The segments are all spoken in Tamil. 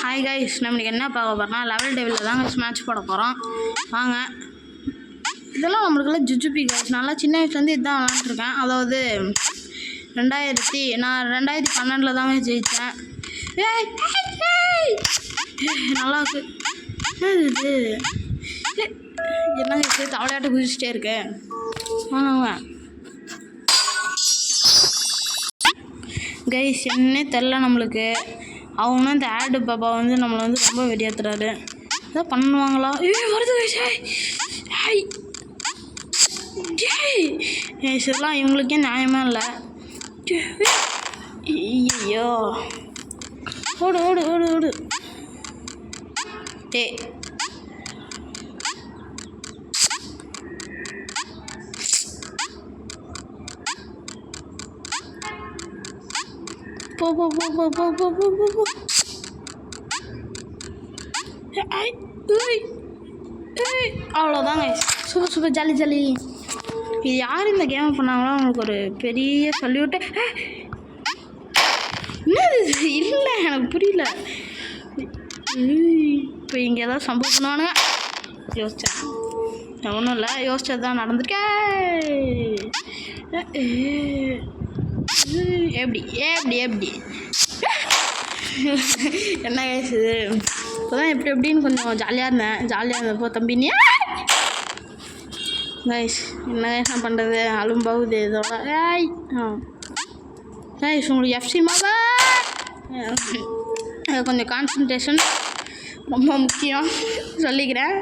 ஹாய் கைஸ், நம்மளுக்கு என்ன பார்க்க போகிறோம்னா லெவல் டேபிளில் தாங்க மேட்ச் போட போகிறோம். வாங்க. இதெல்லாம் நம்மளுக்குலாம் ஜுஜுபி கைஸ். நல்லா சின்ன வயசுலேருந்து இதுதான் விளாண்டுருக்கேன். அதாவது நான் 2012 தாங்க ஜெயித்தேன். நல்லா இருக்கு. இது என்னங்க இது தவளையாட்ட குதிச்சுட்டே இருக்கேன். வாங்க கைஸ், என்னன்னே தெரில நம்மளுக்கு. அவங்க இந்த ஆடு பாபா வந்து நம்மளை வந்து ரொம்ப வெடியாத்துறாரு. இதான் பண்ணுவாங்களா? வருது கைஸ். இதெல்லாம் இவங்களுக்கே நியாயமாக இல்லை. ஐயோ, ஓடு ஓடு ஓடு ஓடு. டே போ போ போ போ போ போ போ போ போ. அவ்வளோதாங்க. Super super, jolly jolly. இது யார் இந்த கேமை பண்ணாங்களோ அவங்களுக்கு ஒரு பெரிய சொல்லிவிட்டு. என்னது இல்லை, எனக்கு புரியல. இப்போ இங்கே ஏதாவது சம்பவம் பண்ணுவானுங்க யோசித்தேன். ஒன்றும் இல்லை, யோசிச்சது தான் நடந்திருக்கேன். எப்படி எப்படி எப்படி என்ன கைஸ் இது? இப்போதான் எப்படின்னு கொஞ்சம் ஜாலியாக இருந்தப்போ தம்பி நீ கைஸ் என்ன கைஸ் நான் பண்ணுறது? அலும்பாவுது இதோட. கைஸ் உங்களுக்கு எஃப்சி மாவா கொஞ்சம் கான்சன்ட்ரேஷன் ரொம்ப முக்கியம் சொல்லிக்கிறேன்.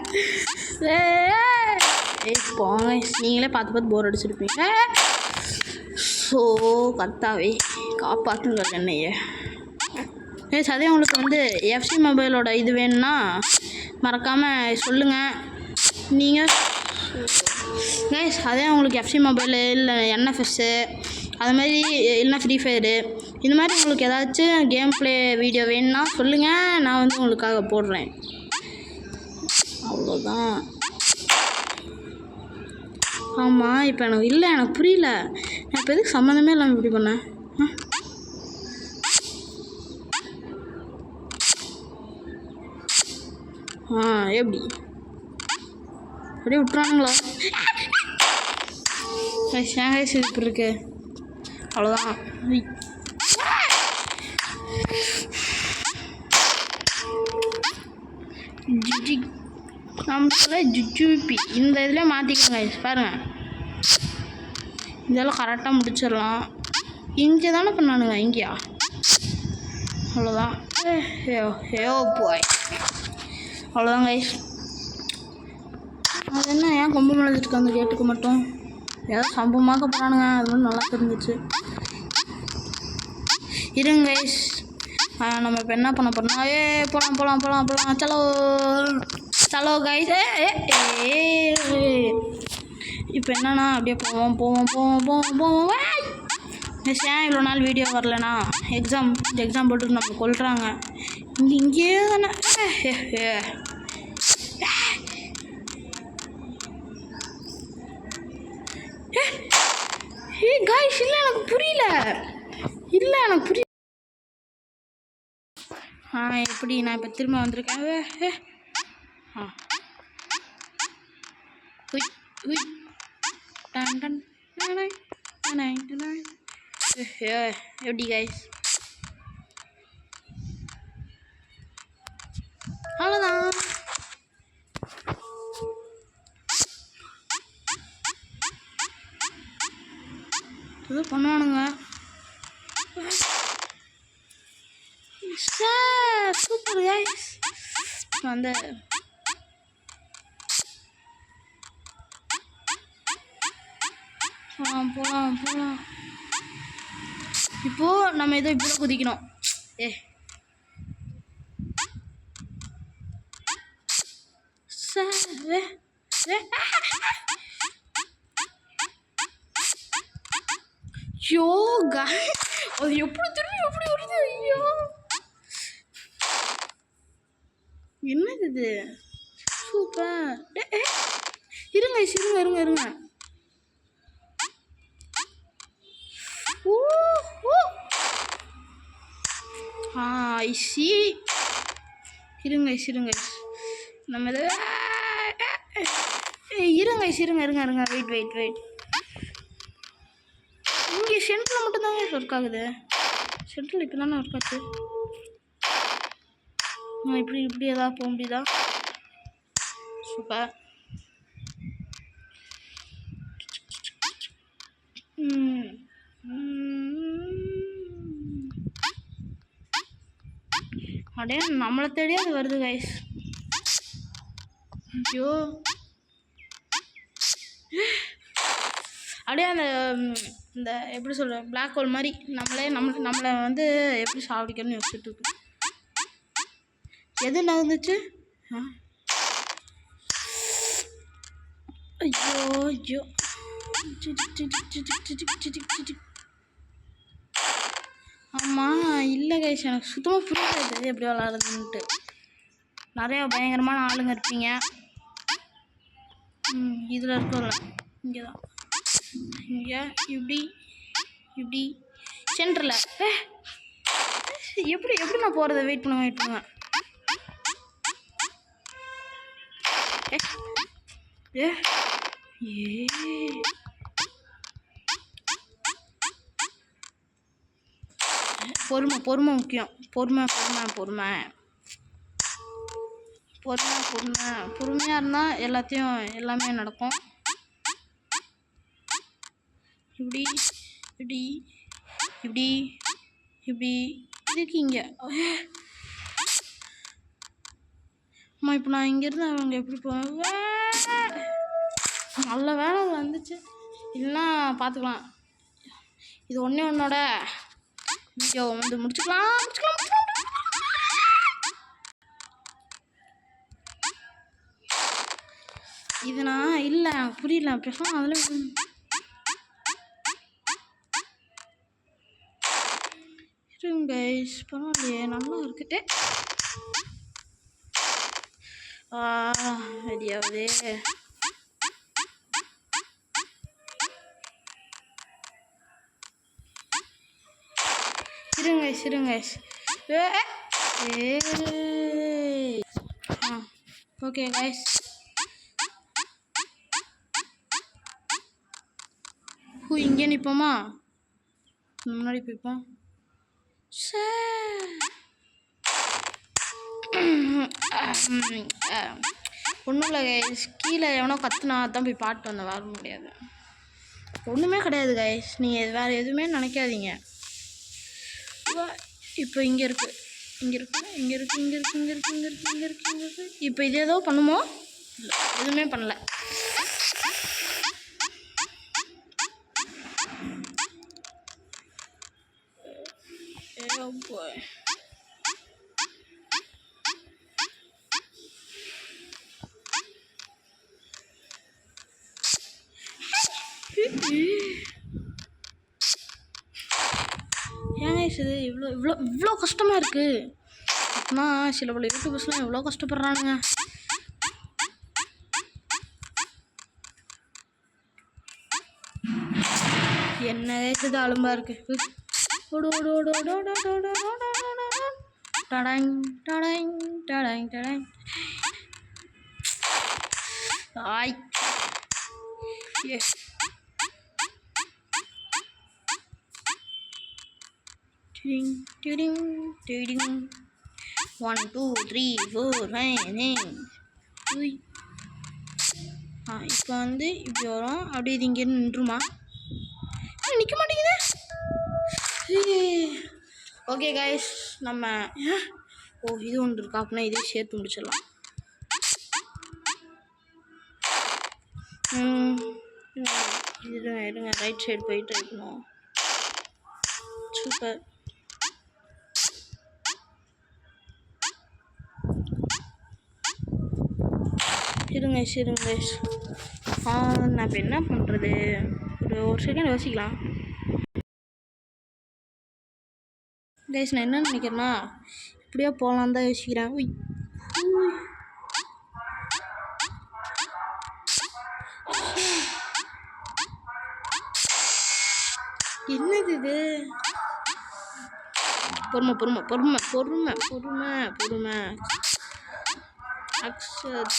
போங்க, நீங்களே பார்த்து போர் அடிச்சிருப்பீங்க. ஸோ கர்த்தாவே காப்பாற்றுங்கள் என்னையே. அதே உங்களுக்கு வந்து எஃப்சி மொபைலோட இது வேணும்னா மறக்காமல் சொல்லுங்கள். நீங்கள் கைஸ் அதே உங்களுக்கு எஃப்சி மொபைலு இல்லை என்எஃப்எஸ்ஸு அது மாதிரி இல்லைனா ஃப்ரீ ஃபயரு இது மாதிரி உங்களுக்கு ஏதாச்சும் கேம் ப்ளே வீடியோ வேணும்னா சொல்லுங்கள், நான் வந்து உங்களுக்காக போடுறேன். அவ்வளோதான். ஆமாம், இப்போ எனக்கு இல்லை, எனக்கு புரியல. நான் இப்போ எதுக்கு சம்மந்தமே இல்லாமல் இப்படி பண்ணேன்? எப்படி அப்படியே விட்டுறானுங்களா? ஷேங்காய்ஸ் இப்படி இருக்கு. அவ்வளோதான். ஜிஜி நம்மள ஜுஜுபி இந்த இதில் மாற்றிக்கோங்க பாருங்கள். இதெல்லாம் கரெக்டாக முடிச்சிடலாம். இங்கே தானே பண்ணானுங்க, இங்கேயா? அவ்வளோதான். போய் அவ்வளோதான் கைஸ். அது என்ன ஏன் கொம்பு மிளஞ்சிருக்கு அந்த கேட்டுக்கு மட்டும்? ஏதோ சம்பவமாக போகிறானுங்க, அது வந்து நல்லா தெரிஞ்சிச்சு. இருங்க கைஸ், நம்ம இப்போ என்ன பண்ண போகிறோம்னா போகலாம் போகலாம் போகலாம் போகலாம். சலோ சலோ கைஸ். இப்போ என்னன்னா அப்படியே போவோம் போவோம் போவோம் போவோம் போவோம். ஏன் இவ்வளோ நாள் வீடியோ வரலண்ணா? எக்ஸாம் போட்டு நம்ம கொள்கிறாங்க. இங்கேயே தானே. காய்ஸ் இல்லை, எனக்கு புரியல. எப்படி நான் இப்போ திரும்ப வந்திருக்கேன். எப்படி கைஸ்? அவ்வளோதான். இது பண்ணுவானுங்க. Super guys. வந்து போகலாம். இப்போது நம்ம ஏதோ இப்படி குதிக்கணும். யோகா அது எப்படி திரும்பி எப்படி வருது? ஐயோ, என்னது இது? சூப்பர். இருங்க. I see. இருங்க இருங்க நம்ம இதை இருங்க இருங்க வெயிட் இங்கே சென்டரில் மட்டும்தாங்க ஒர்க் ஆகுது. சென்ட்ரல் இப்போ தானே ஒர்க் ஆச்சு. இப்படி ஏதாவது போக முடியுதா? சூப்பர். அப்படியே நம்மளை தேடியே அது வருது கைஸ். ஐயோ அப்படியே அந்த இந்த எப்படி சொல்கிறேன் பிளாக் ஹோல் மாதிரி நம்மளை வந்து எப்படி சாப்பிடிக்கணும்னு யோசிச்சுட்டு இருக்கு. எது நடந்துச்சு? ஐயோ ஆமாம் இல்லை கைஸ், எனக்கு சுத்தமாக புரியாது எப்படி விளாட்றதுன்ட்டு. நிறையா பயங்கரமான ஆளுங்க இருப்பீங்க. இதில் இருக்கல இங்கே தான், இங்கே இப்படி சென்டரில் எப்படி நான் போகிறத வெயிட் பண்ணுங்க. பொறுமை முக்கியம். பொறுமையாக இருந்தால் எல்லாமே நடக்கும். இப்படி இருக்கீங்க. அம்மா இப்போ நான் இங்கேருந்து அவங்க எப்படி போவேன்? நல்ல வேலை வந்துச்சு, இல்லைன்னா பார்த்துக்கலாம். இது ஒன்றோட வீடியோ வந்து முடிச்சுக்கலாம். இது நான் இல்லை புரியல பேசலாம். அதில் இருங்க பரவாயில்லையே, நல்லா இருக்குட்டு. ரெடியாவது இருங்க ஓகே கைஸ், இங்கே நிற்போமா? முன்னாடி போய்ப்போம். ஒன்றும் இல்லை கைஸ், கீழே எவனோ கத்துனா தான் போய் பாட்டு வந்தேன், வர முடியாது. ஒன்றுமே கிடையாது கைஸ், நீங்கள் வேறு எதுவுமே நினைக்காதீங்க. இப்போ இங்கே இருக்கு. இப்போ இது ஏதோ பண்ணுமோ? இல்லை, எதுவுமே பண்ணல. ஏங்க இது இவ்வளோ கஷ்டமாக இருக்குது. ஆனால் சில பல யூடியூபர்ஸ்லாம் எவ்வளோ கஷ்டப்படுறானுங்க. என்ன இது அலும்பாக இருக்குது. ஆய் Ding. 1 2 3 4 5 இப்போ வந்து இப்படி வரும். அப்படியே இது இங்கே நின்றுமா? நிற்க மாட்டேங்குது. ஓகே கைஸ், நம்ம இது ஒன்று இருக்கா அப்படின்னா இதே சேர்த்து முடிச்சிடலாம். இருங்க ரைட் சைடு போயிட்டு இருக்கணும். சூப்பர். இருங்க நான் இப்போ என்ன பண்ணுறது? ஒரு செகண்ட் யோசிக்கலாம் கைஸ். நான் என்ன நினைக்கிறேன்னா இப்படியே போகலான்னு தான் யோசிக்கிறேன். என்னது இது? பொறுமை. அக்ஷத்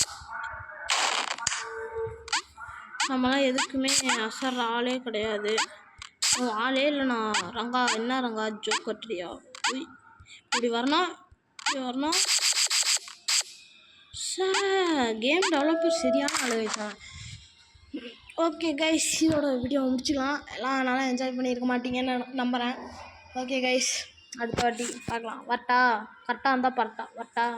நம்மளாம் எதுக்குமே அசர்ற ஆளே கிடையாது. ஆளே இல்லைண்ணா. ரங்கா என்ன ரங்கா ஜோக் கட்டுறியா? இப்படி வரணும் சார். கேம் டெவலப்பர் சரியான ஆளு வைக்கலாம். ஓகே கைஸ், இதோட வீடியோ முடிச்சுக்கலாம். எல்லாம் நல்லா என்ஜாய் பண்ணியிருக்க மாட்டீங்கன்னு நம்புகிறேன். ஓகே கைஸ், அடுத்த வாட்டி பார்க்கலாம். வரட்டா? கரெக்டாக இருந்தால் வரட்டா?